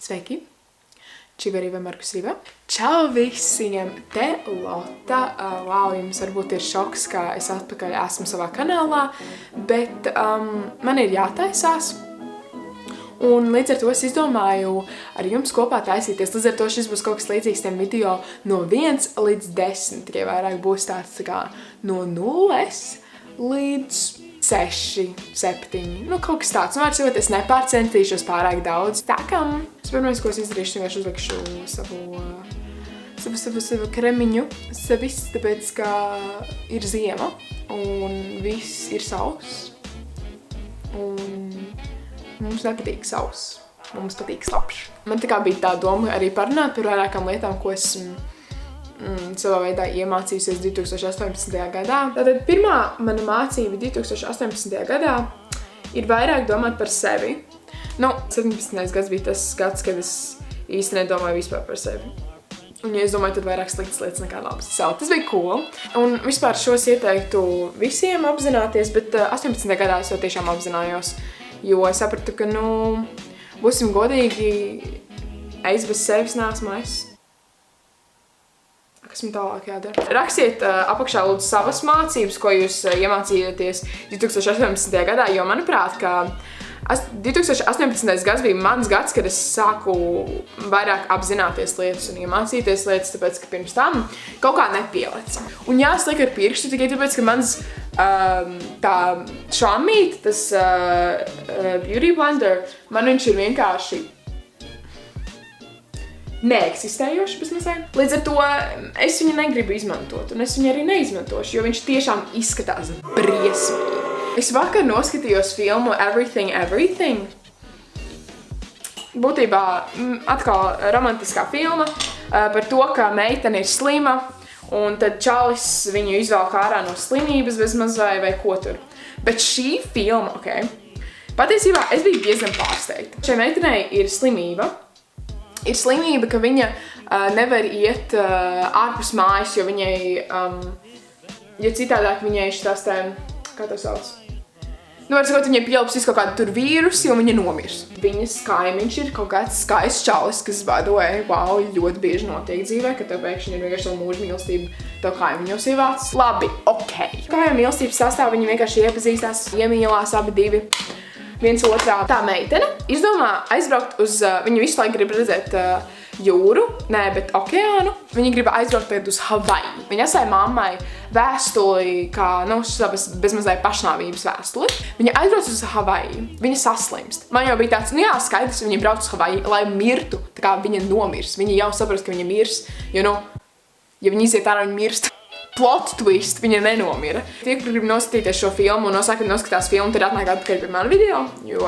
Sveiki! Čiverī vai Markus Riva. Čau visiem! Te Lota. Wow, jums varbūt ir šoks, ka es atpakaļ esmu savā kanālā, bet man ir jātaisās. Un līdz ar to es izdomāju ar jums kopā taisīties. Līdz ar to šis būs kaut kas līdzīgs tiem video no 1 līdz 10. Tikai vairāk būs tāds tā kā no 0 līdz 6, 7. Nu, kaut kas tāds. Un vārds jau, es nepārcentīšos pārāk daudz. Tā kā pirmais, ko es izdarīšu, vienkārši uzlikšu savu kremiņu sevis, tāpēc, ka ir ziema un viss ir sauss. Un mums nepatīk sauss. Mums patīk slapjš. Man tā kā bija tā doma arī parunāt par vairākām lietām, ko esmu savā veidā iemācījusies 2018. gadā. Tātad pirmā mana mācība 2018. gadā ir vairāk domāt par sevi. 17. gads bija tas gads, kad es īsti nedomāju vispār par sevi. Un, ja es domāju, tad vairāk sliktas lietas nekā labas. Tas bija cool. Un vispār šos ieteiktu visiem apzināties, bet 18. gadā es jau tiešām apzinājos, jo es sapratu, ka, būsim godīgi, es bez sevis neesmu es. Kas man tālāk jādara? Rakstiet apakšā lūdzu savas mācības, ko jūs iemācījāties 2018. gadā, jo manuprāt, ka 2018. gads bija mans gads, kad es sāku vairāk apzināties lietas un iemācīties lietas, tāpēc, ka pirms tam kaut kā nepielica. Un jā, es lieku ar pirkstu tikai tāpēc, ka mans tā šammīt, tas Beauty Blender, man viņš ir vienkārši neeksistējoši bezmazliet. Līdz ar to es viņu negribu izmantot, un es viņu arī neizmantošu, jo viņš tiešām izskatās briesmīgi. Es vakar noskatījos filmu Everything, Everything. Būtībā atkal romantiskā filma par to, ka meitene ir slima, un tad čalis viņu izvelk ārā no slimības bezmazliet vai ko tur. Bet šī filma, patiesībā es biju diezgan pārsteigta. Šai meitenei ir slimība. Ir slimība, ka viņa nevar iet ārpus mājas, jo viņai, jo citādāk viņai šitās kā to sauc? Var sakot, viņai pielpsīs kaut kādu tur vīrusi, un viņa nomirs. Viņas kaimiņš ir kaut kāds skaists čalis, kas ļoti bieži notiek dzīvē, ka tev pēkšņi ir vienkārši savu mūžu mīlestību tev kaimiņos ievāc. Labi, Kā jau mīlestības sastāv, viņi vienkārši iepazīstās, iemīlās abi divi. Viens otrā. Tā meitene izdomā aizbraukt uz, viņa visu laiku grib redzēt jūru, bet okeānu. Viņa grib aizbraukt tagad uz Havaju. Viņa atstāja mammai vēstuli, kā, savas bezmazliet pašnāvības vēstuli. Viņa aizbrauc uz Havaju. Viņa saslimst. Man jau bija tāds, skaidrs, viņa brauc uz Havaju, lai mirtu, tā kā viņa nomirs. Viņa jau saprast, ka viņa mirs, jo, ja viņa iziet ārā, viņa mirst. Plot twist, viņa nenomira. Tie, kur grib noskatīties šo filmu un nosaka, ka noskatās filmu, tad atnāk atpakaļ pie manu video, jo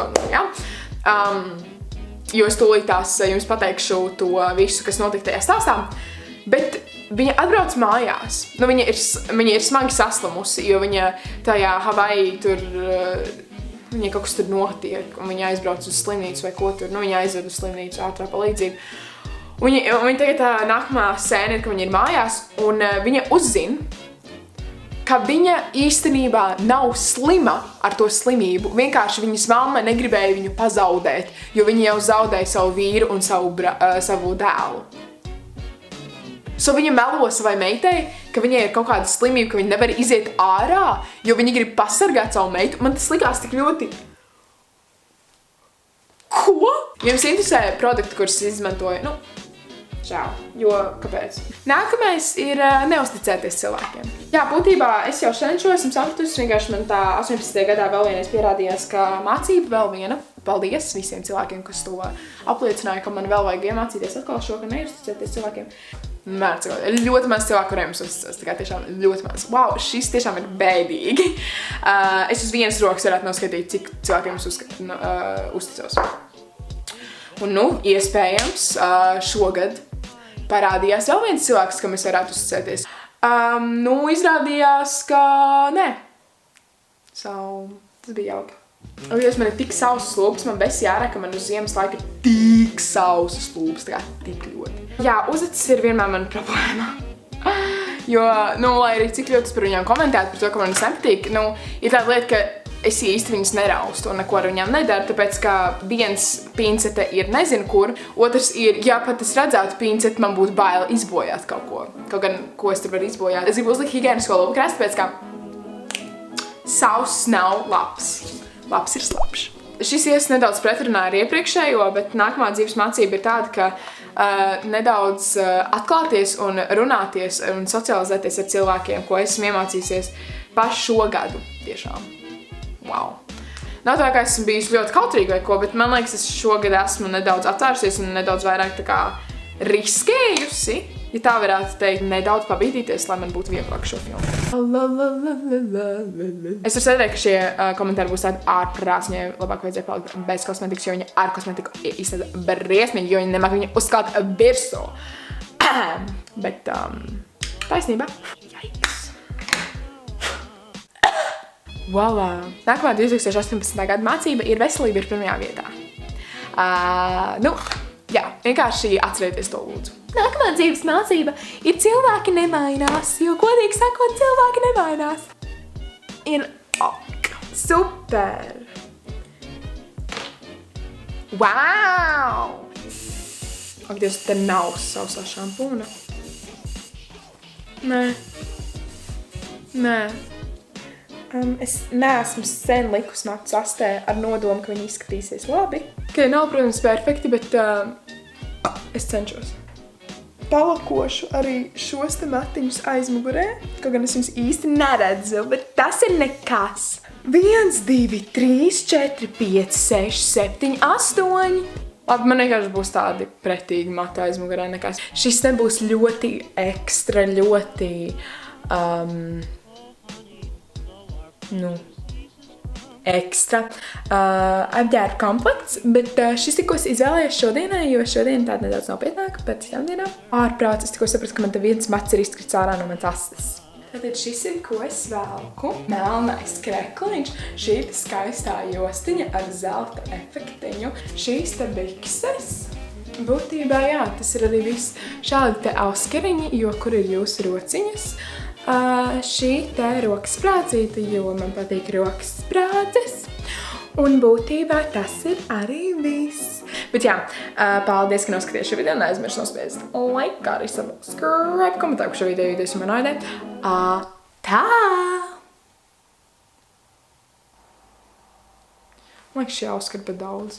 es tūlītās jums pateikšu to visu, kas notika tajā stāstā. Bet viņa atbrauc mājās. Viņa ir smagi saslimusi, jo viņa tajā Havaju tur, viņa kaut kas tur notiek, un viņa aizbrauc uz slimnīcu vai ko tur, viņa aizved uz slimnīcu ātrā palīdzību. Viņa tagad nākamā sēna ir, ka viņa ir mājās, un viņa uzzina, ka viņa īstenībā nav slima ar to slimību. Vienkārši viņas mamma negribēja viņu pazaudēt, jo viņa jau zaudēja savu vīru un savu dēlu. Viņa melo savai meitei, ka viņai ir kaut kāda slimība, ka viņa nevar iziet ārā, jo viņa grib pasargāt savu meitu. Man tas likās tik ļoti... Ko? Ja jums interesē produkti, kurus izmantoju, čau, jo kāpēc? Nākamais ir neusticēties cilvēkiem. Jā, būtībā es jau šodien esmu sapratusi, vienkārši man tā 18. gadā vēl vienreiz pierādījās, ka mācība vēl viena. Paldies visiem cilvēkiem, kas to apliecināja, ka man vēl vajag iemācīties atkal šo, ka neusticēties cilvēkiem. Ļoti maz cilvēku, kuriem es uzticos, tā kā tiešām ļoti maz. Wow, šis tiešām ir bēdīgi. Es uz vienas rokas varētu noskatīt, cik cilvēkiem es uzticos. Un, iespējams, šogad parādījās vēl viens cilvēks, kam es varētu uzticēties. Izrādījās, ka nē. Tas bija jauki. Jūs man ir tik sausas lūpas, man besi jārā, ka man uz ziemas laika ir tik sausas lūpas, tā kā tik ļoti. Jā, uzacis ir vienmēr mana problēma. Jo, lai arī cik ļoti es par viņām komentētu par to, ka man nepatīk, ir tāda lieta, ka es īsti viņas neraustu un neko ar viņām nedaru, tāpēc, ka viens pincete ir nezinu kur, otrs ir, ja pat es redzētu pinceti, man būtu bail izbojāt kaut ko. Kaut gan, ko es tur varu izbojāt. Es gribu uzlikt higienisko lupu krastu, tāpēc, ka sauss nav labs. Labs ir slapš. Šis ies nedaudz pretrunā ar iepriekšējo, bet nākamā dzīves mācība ir tāda, ka nedaudz atklāties un runāties un socializēties ar cilvēkiem, ko esmu iemācījusies pašu šo gadu tiešām. Wow. Nav tā, ka esmu bijusi ļoti kautrīga vai ko, bet man liekas, es šogad esmu nedaudz atvērusies un nedaudz vairāk tā kā riskējusi, ja tā varētu teikt, nedaudz pabīdīties, lai man būtu vieglāk šo filmu. Es varu sēdēt, ka šie komentāri būs tādi ārprāsņi, labāk vajadzēja palikt bez kosmetikas, jo viņa ar kosmetiku izstāda briesmīgi, jo viņa nemāk viņu uzkalt virsū. Bet taisnībā. Jaiks. Voila! Nākamā 2018. gada mācība ir veselība ir pirmajā vietā. Jā, vienkārši atcerieties to lūdzu. Nākamā dzīves mācība ir cilvēki nemainās, jo, godīgi sakot, cilvēki nemainās. Ir super! Wow! Ak, Dievs, te nav sausā šampūna. Nē. Es neesmu sen likus matu sastē ar nodomu, ka viņi izskatīsies labi. Ka nav, protams, perfekti, bet es cenšos. Palakošu arī šos te matiņus aizmugurē, kaut gan es viņus īsti neredzu, bet tas ir nekas. 1, 2, 3, 4, 5, 6, 7, 8. Labi, man vienkārši būs tādi pretīgi mati aizmugurē nekas. Šis nebūs ļoti ekstra, ļoti ekstra apģērba komplekts, bet šis tikko izvēlējies šodienai, jo šodien tāda nedaudz nopietnāka pēc citām dienām. Ārprāts, es tikko sapratu, ka man te viens mats ir izkrits ārā no manas astes. Tātad šis ir, ko es velku. Melnais krekliņš, šī skaistā jostiņa ar zelta efektiņu, šīs te bikses. Būtībā, jā, tas ir arī viss. Šādi te auskeriņi, jo kur ir jūsu rociņas. Šī te rokas sprādzīte, jo man patīk rokas sprādzes. Un būtībā tas ir arī viss. Bet jā, paldies, ka noskaties šo video. Neaizmirst nospiest like, kā arī subscribe, komentēt, ka šo video jūs man aidēt. Tā! Man liekas, šī auskar pa daudz.